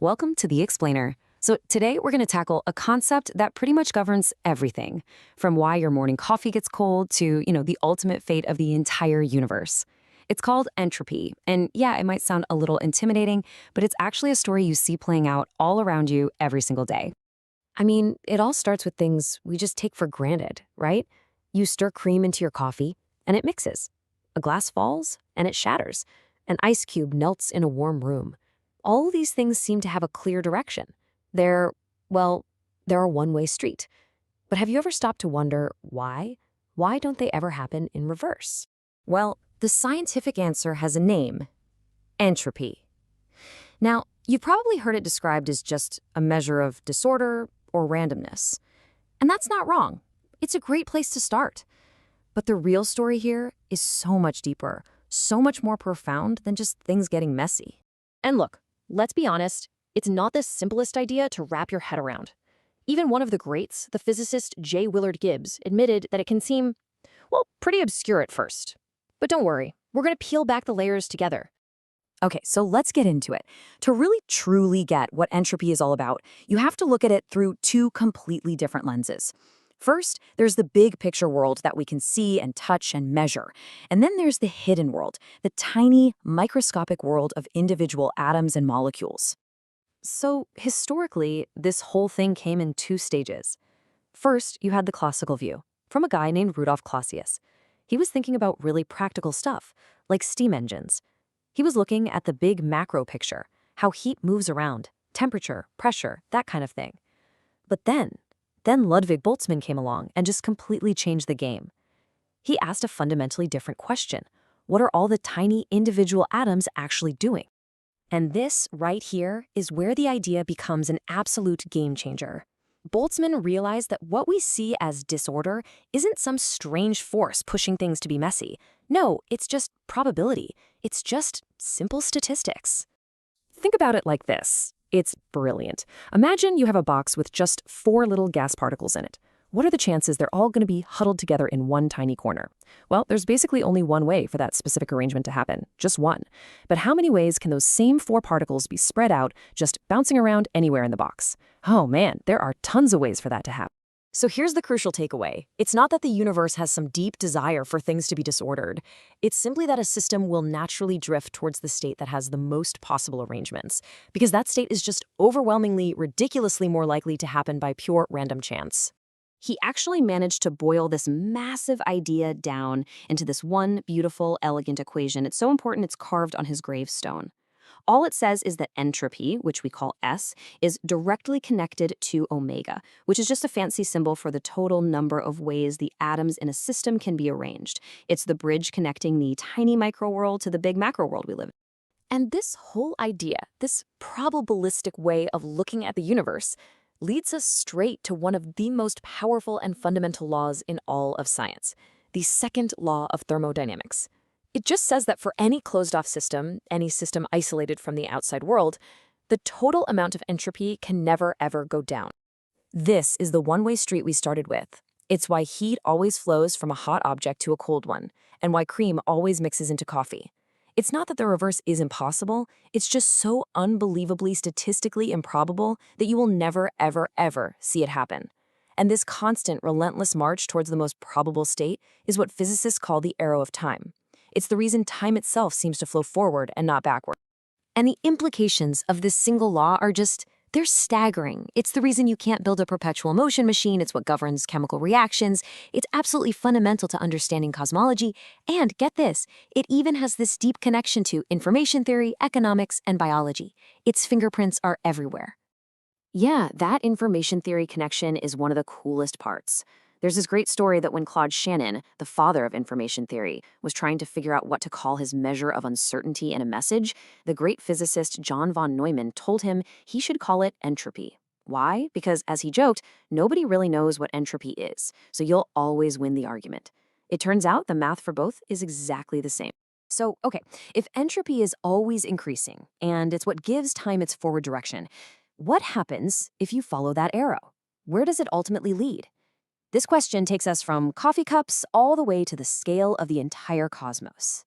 Welcome to The Explainer. So today we're going to tackle a concept that pretty much governs everything, from why your morning coffee gets cold to, the ultimate fate of the entire universe. It's called entropy, and yeah, it might sound a little intimidating, but it's actually a story you see playing out all around you every single day. I mean, it all starts with things we just take for granted, right? You stir cream into your coffee, and it mixes. A glass falls, and it shatters. An ice cube melts in a warm room. All these things seem to have a clear direction. They're, well, they're a one-way street. But have you ever stopped to wonder why? Why don't they ever happen in reverse? Well, the scientific answer has a name: entropy. Now, you've probably heard it described as just a measure of disorder or randomness. And that's not wrong. It's a great place to start. But the real story here is so much deeper, so much more profound than just things getting messy. And look, let's be honest, it's not the simplest idea to wrap your head around. Even one of the greats, the physicist J. Willard Gibbs, admitted that it can seem, well, pretty obscure at first. But don't worry, we're going to peel back the layers together. Okay, so let's get into it. To really truly get what entropy is all about, you have to look at it through two completely different lenses. First, there's the big picture world that we can see and touch and measure. And then there's the hidden world, the tiny, microscopic world of individual atoms and molecules. So, historically, this whole thing came in two stages. First, you had the classical view, from a guy named Rudolf Clausius. He was thinking about really practical stuff, like steam engines. He was looking at the big macro picture, how heat moves around, temperature, pressure, that kind of thing. But then Ludwig Boltzmann came along and just completely changed the game. He asked a fundamentally different question. What are all the tiny individual atoms actually doing? And this right here is where the idea becomes an absolute game changer. Boltzmann realized that what we see as disorder isn't some strange force pushing things to be messy. No, it's just probability. It's just simple statistics. Think about it like this. It's brilliant. Imagine you have a box with just 4 little gas particles in it. What are the chances they're all going to be huddled together in one tiny corner? Well, there's basically only one way for that specific arrangement to happen, just one. But how many ways can those same 4 particles be spread out, just bouncing around anywhere in the box? Oh man, there are tons of ways for that to happen. So here's the crucial takeaway. It's not that the universe has some deep desire for things to be disordered. It's simply that a system will naturally drift towards the state that has the most possible arrangements, because that state is just overwhelmingly, ridiculously more likely to happen by pure random chance. He actually managed to boil this massive idea down into this one beautiful, elegant equation. It's so important it's carved on his gravestone. All it says is that entropy, which we call S, is directly connected to omega, which is just a fancy symbol for the total number of ways the atoms in a system can be arranged. It's the bridge connecting the tiny microworld to the big macro world we live in. And this whole idea, this probabilistic way of looking at the universe, leads us straight to one of the most powerful and fundamental laws in all of science, the second law of thermodynamics. It just says that for any closed-off system, any system isolated from the outside world, the total amount of entropy can never, ever go down. This is the one-way street we started with. It's why heat always flows from a hot object to a cold one, and why cream always mixes into coffee. It's not that the reverse is impossible, it's just so unbelievably statistically improbable that you will never, ever, ever see it happen. And this constant, relentless march towards the most probable state is what physicists call the arrow of time. It's the reason time itself seems to flow forward and not backward. And the implications of this single law are they're staggering. It's the reason you can't build a perpetual motion machine. It's what governs chemical reactions. It's absolutely fundamental to understanding cosmology. And get this, it even has this deep connection to information theory, economics, and biology. Its fingerprints are everywhere. Yeah, that information theory connection is one of the coolest parts. There's this great story that when Claude Shannon, the father of information theory, was trying to figure out what to call his measure of uncertainty in a message, the great physicist John von Neumann told him he should call it entropy. Why? Because, as he joked, nobody really knows what entropy is, so you'll always win the argument. It turns out the math for both is exactly the same. So, okay, if entropy is always increasing, and it's what gives time its forward direction, what happens if you follow that arrow? Where does it ultimately lead? This question takes us from coffee cups all the way to the scale of the entire cosmos.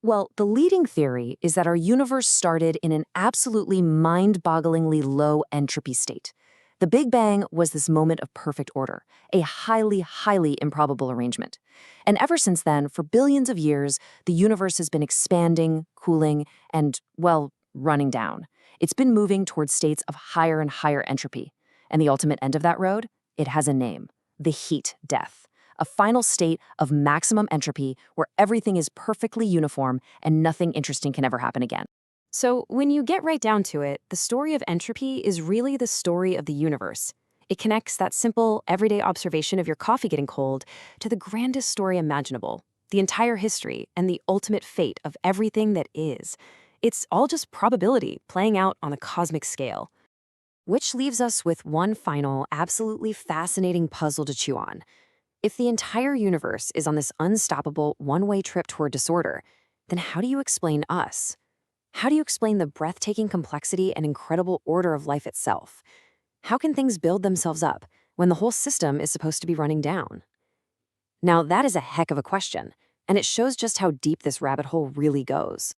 Well, the leading theory is that our universe started in an absolutely mind-bogglingly low entropy state. The Big Bang was this moment of perfect order, a highly, highly improbable arrangement. And ever since then, for billions of years, the universe has been expanding, cooling, and, well, running down. It's been moving towards states of higher and higher entropy. And the ultimate end of that road? It has a name: the heat death. A final state of maximum entropy where everything is perfectly uniform and nothing interesting can ever happen again. So, when you get right down to it, the story of entropy is really the story of the universe. It connects that simple, everyday observation of your coffee getting cold to the grandest story imaginable, the entire history and the ultimate fate of everything that is. It's all just probability playing out on a cosmic scale. Which leaves us with one final, absolutely fascinating puzzle to chew on. If the entire universe is on this unstoppable one-way trip toward disorder, then how do you explain us? How do you explain the breathtaking complexity and incredible order of life itself? How can things build themselves up when the whole system is supposed to be running down? Now, that is a heck of a question, and it shows just how deep this rabbit hole really goes.